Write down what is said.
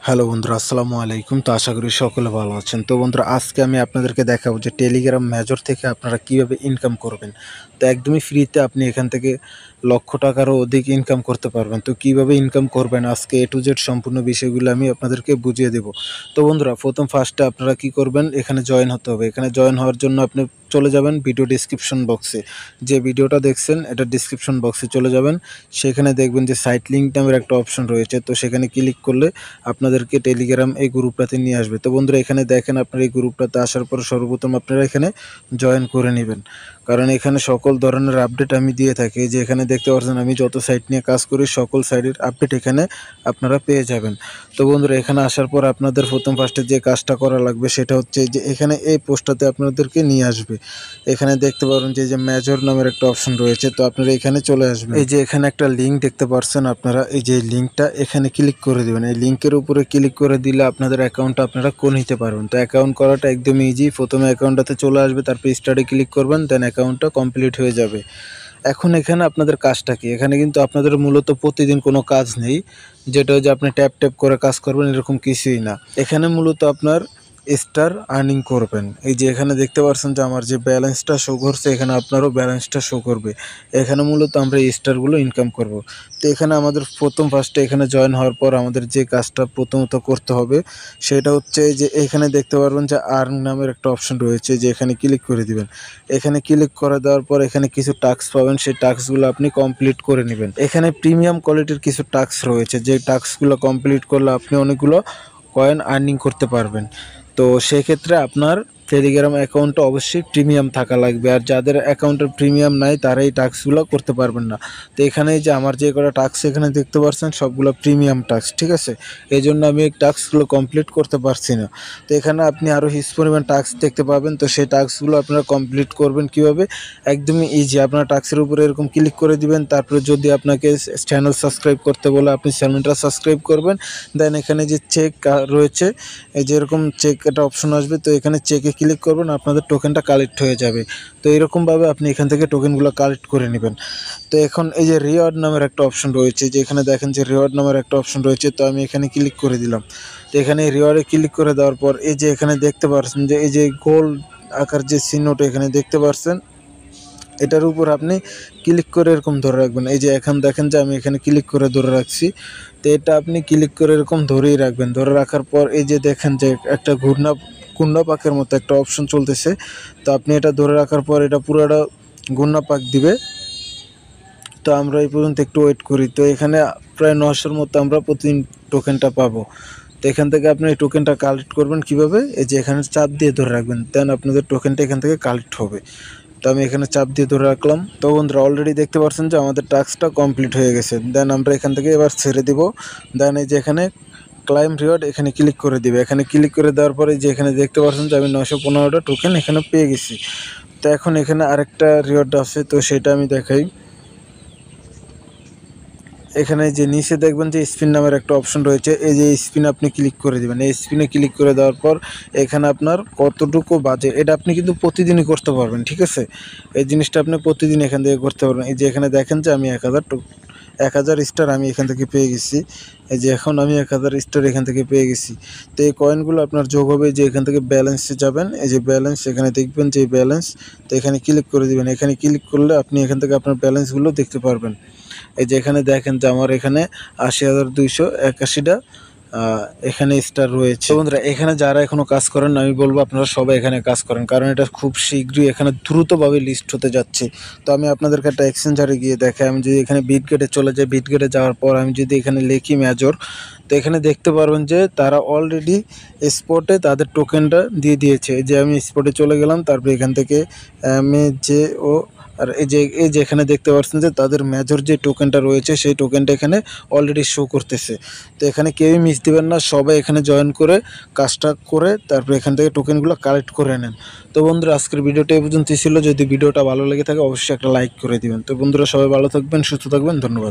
Hello বন্ধুরা, আসসালামু আলাইকুম। তো আশা করি সকলে ভালো আছেন। তো বন্ধুরা, আজকে আমি আপনাদেরকে দেখাবো যে টেলিগ্রাম মেজর থেকে আপনারা কিভাবে ইনকাম করবেন। তো একদমই ফ্রিতে আপনি এখান থেকে লক্ষ টাকারও অধিক ইনকাম করতে পারবেন। তো কিভাবে ইনকাম করবেন আজকে A to Z সম্পূর্ণ বিষয়গুলো আমি আপনাদেরকে বুঝিয়ে দেব। তো বন্ধুরা, ফার্স্টে আপনারা কি করবেন, এখানে জয়েন হতে হবে। এখানে জয়েন হওয়ার জন্য আপনি চলে যাবেন ভিডিও ডিসক্রিপশন বক্সে। যে ভিডিওটা দেখছেন এটা ডিসক্রিপশন বক্সে চলে যাবেন। সেখানে দেখবেন যে সাইট লিঙ্ক নামের একটা অপশন রয়েছে। তো সেখানে ক্লিক করলে আপনাদেরকে টেলিগ্রাম এই গ্রুপটাতে নিয়ে আসবে। তো বন্ধুরা, এখানে দেখেন আপনারা এই গ্রুপটাতে আসার পর সর্বপ্রথম আপনারা এখানে জয়েন করে নেবেন, কারণ এখানে সকল ধরনের আপডেট আমি দিয়ে থাকি। যে এখানে দেখতে পাচ্ছেন আমি যত সাইট নিয়ে কাজ করি সকল সাইটের আপডেট এখানে আপনারা পেয়ে যাবেন। তো বন্ধুরা, এখানে আসার পর আপনাদের ফার্স্টে যে কাজটা করা লাগবে সেটা হচ্ছে যে এখানে এই পোস্টটাতে আপনাদেরকে নিয়ে আসবে। এখানে দেখতে পারেন যে মেজর নামের একটা অপশন রয়েছে। তো আপনারা এখানে চলে আসবেন। এই যে এখানে একটা লিঙ্ক দেখতে পাচ্ছেন আপনারা, এই যে লিঙ্কটা এখানে ক্লিক করে দেবেন। এই লিঙ্কের উপরে ক্লিক করে দিলে আপনাদের অ্যাকাউন্টটা আপনারা করে নিতে পারবেন। তো অ্যাকাউন্ট করাটা একদম ইজি। প্রথমে অ্যাকাউন্টটাতে চলে আসবে, তারপর স্টার্টে ক্লিক করবেন, দেন অ্যাকাউন্টটা কমপ্লিট হয়ে যাবে। এখন এখানে আপনাদের কাজটা কি, এখানে কিন্তু আপনাদের মূলত প্রতিদিন কোনো কাজ নেই, যেটা যে আপনি ট্যাপ ট্যাপ করে কাজ করবেন এরকম কিছুই না। এখানে মূলত আপনার স্টার আর্নিং করবেন। এই যে এখানে দেখতে পাচ্ছেন যে আমার যে ব্যালেন্সটা শো করছে, এখানে আপনারও ব্যালেন্সটা শো করবে। এখানে মূলত আমরা এই স্টারগুলো ইনকাম করব। তো এখানে আমাদের ফার্স্টে এখানে জয়েন হওয়ার পর আমাদের যে কাজটা প্রথমত করতে হবে সেটা হচ্ছে যে এখানে দেখতে পারবেন যে আর্ন নামের একটা অপশন রয়েছে, যে এখানে ক্লিক করে দিবেন। এখানে ক্লিক করে দেওয়ার পর এখানে কিছু টাস্ক পাবেন, সেই টাস্কগুলো আপনি কমপ্লিট করে নেবেন। এখানে প্রিমিয়াম কোয়ালিটির কিছু টাস্ক রয়েছে, যে টাস্কগুলো কমপ্লিট করলে আপনি অনেকগুলো কয়েন আর্নিং করতে পারবেন। তো সেক্ষেত্রে আপনার টেলিগ্রাম অ্যাকাউন্টটা অবশ্যই প্রিমিয়াম থাকা লাগবে, আর যাদের অ্যাকাউন্টের প্রিমিয়াম নাই তারা এই টাস্কগুলো করতে পারবেন না। তো এখানে যে আমার যে কটা টাস্ক এখানে দেখতে পাচ্ছেন সবগুলো প্রিমিয়াম টাস্ক, ঠিক আছে। এই জন্য আমি এই টাস্কগুলো কমপ্লিট করতে পারছি না। তো এখানে আপনি আরও হিউজ পরিমাণ টাস্ক দেখতে পাবেন। তো সেই টাস্কগুলো আপনারা কমপ্লিট করবেন কীভাবে, একদমই ইজি। আপনার টাস্কের উপরে এরকম ক্লিক করে দিবেন, তারপরে যদি আপনাকে চ্যানেল সাবস্ক্রাইব করতে বলে আপনি চ্যানেলটা সাবস্ক্রাইব করবেন। দেন এখানে যে চেক রয়েছে, এই যে এরকম চেক একটা অপশন আসবে, তো এখানে চেকে ক্লিক করবেন, আপনাদের টোকেনটা কালেক্ট হয়ে যাবে। তো এরকমভাবে আপনি এখান থেকে টোকেনগুলো কালেক্ট করে নেবেন। তো এখন এই যে রিওয়ার্ড নামের একটা অপশন রয়েছে, যে এখানে দেখেন যে রিওয়ার্ড নামের একটা অপশন রয়েছে। তো আমি এখানে ক্লিক করে দিলাম। তো এখানে রিওয়ার্ডে ক্লিক করে দেওয়ার পর এই যে এখানে দেখতে পাচ্ছেন যে এই যে গোল আকার যে চিহ্নটা এখানে দেখতে পাচ্ছেন, এটার উপর আপনি ক্লিক করে এরকম ধরে রাখবেন। এই যে এখন দেখেন যে আমি এখানে ক্লিক করে ধরে রাখছি। তো এটা আপনি ক্লিক করে এরকম ধরেই রাখবেন। ধরে রাখার পর এই যে দেখেন যে একটা ঘূর্ণা পাকের মতো একটা অপশন চলতেছে। তো আপনি এটা ধরে রাখার পর এটা পুরোটা ঘূর্ণা পাক দিবে। তো আমরা এই পর্যন্ত একটু ওয়েট করি। তো এখানে প্রায় 900-র মতো আমরা প্রতিদিন টোকেনটা পাবো। তো এখান থেকে আপনি এই টোকেনটা কালেক্ট করবেন কীভাবে, এই যে এখানে চাপ দিয়ে ধরে রাখবেন, দেন আপনাদের টোকেনটা এখান থেকে কালেক্ট হবে। তো আমি এখানে চাপ দিয়ে ধরে রাখলাম। তো বন্ধুরা, অলরেডি দেখতে পাচ্ছেন যে আমাদের টাস্কটা কমপ্লিট হয়ে গেছে। দেন আমরা এখান থেকে এবার ছেড়ে দিব। দেন এই যে এখানে ক্লাইম রিওয়ার্ড এখানে ক্লিক করে দিবে। এখানে ক্লিক করে দেওয়ার পরে যে এখানে দেখতে পাচ্ছেন যে আমি 915টা টোকেন এখানে পেয়ে গেছি। তো এখন এখানে আরেকটা রিওয়ার্ড আছে, তো সেটা আমি দেখাই। এখানে যে নিচে দেখবেন যে স্পিন নামের একটা অপশন রয়েছে, এই যে স্পিন আপনি ক্লিক করে দেবেন। এই স্পিনে ক্লিক করে দেওয়ার পর এখানে আপনার কতটুকু বাজে এটা আপনি কিন্তু প্রতিদিনই করতে পারবেন, ঠিক আছে। এই জিনিসটা আপনি প্রতিদিন এখান থেকে করতে পারবেন। এই যে এখানে দেখেন যে আমি 1000 স্টার আমি এখান থেকে পেয়ে গেছি। এই যে এখন আমি 1000 স্টার এখান থেকে পেয়ে গেছি। তো এই কয়েনগুলো আপনার যোগ হবে, যে এখান থেকে ব্যালেন্সে যাবেন, এই যে ব্যালেন্স এখানে দেখবেন যে ব্যালেন্স। তো এখানে ক্লিক করে দিবেন। এখানে ক্লিক করলে আপনি এখান থেকে আপনার ব্যালেন্সগুলো দেখতে পারবেন। এই যে এখানে দেখেন যে আমার এখানে 80,281টা এখানে স্টার রয়েছে। বন্ধুরা, এখানে যারা এখনও কাজ করেন আমি বলবো আপনারা সবাই এখানে কাজ করেন, কারণ এটা খুব শীঘ্রই এখানে দ্রুতভাবে লিস্ট হতে যাচ্ছে। তো আমি আপনাদেরকে একটা এক্সচেঞ্জারে গিয়ে দেখাই। আমি যদি এখানে বিটগেটে চলে যাই, বিটগেটে যাওয়ার পর আমি যদি এখানে লিখি মেজর, তো এখানে দেখতে পারবেন যে তারা অলরেডি স্পটে তাদের টোকেনটা দিয়ে দিয়েছে। যে আমি স্পটে চলে গেলাম, তারপর এখান থেকে MAJO, আর এই যে এখানে দেখতে পাচ্ছেন যে তাদের মেজর যে টোকেনটা রয়েছে সেই টোকেনটা এখানে অলরেডি শো করতেছে। তো এখানে কেউই মিস দিবেন না, সবাই এখানে জয়েন করে কাজটা করে তারপরে এখান থেকে টোকেনগুলো কালেক্ট করে নেন। তো বন্ধুরা, আজকের ভিডিওটা এই পর্যন্তই ছিল। যদি ভিডিওটা ভালো লেগে থাকে অবশ্যই একটা লাইক করে দিবেন। তো বন্ধুরা, সবাই ভালো থাকবেন, সুস্থ থাকবেন, ধন্যবাদ।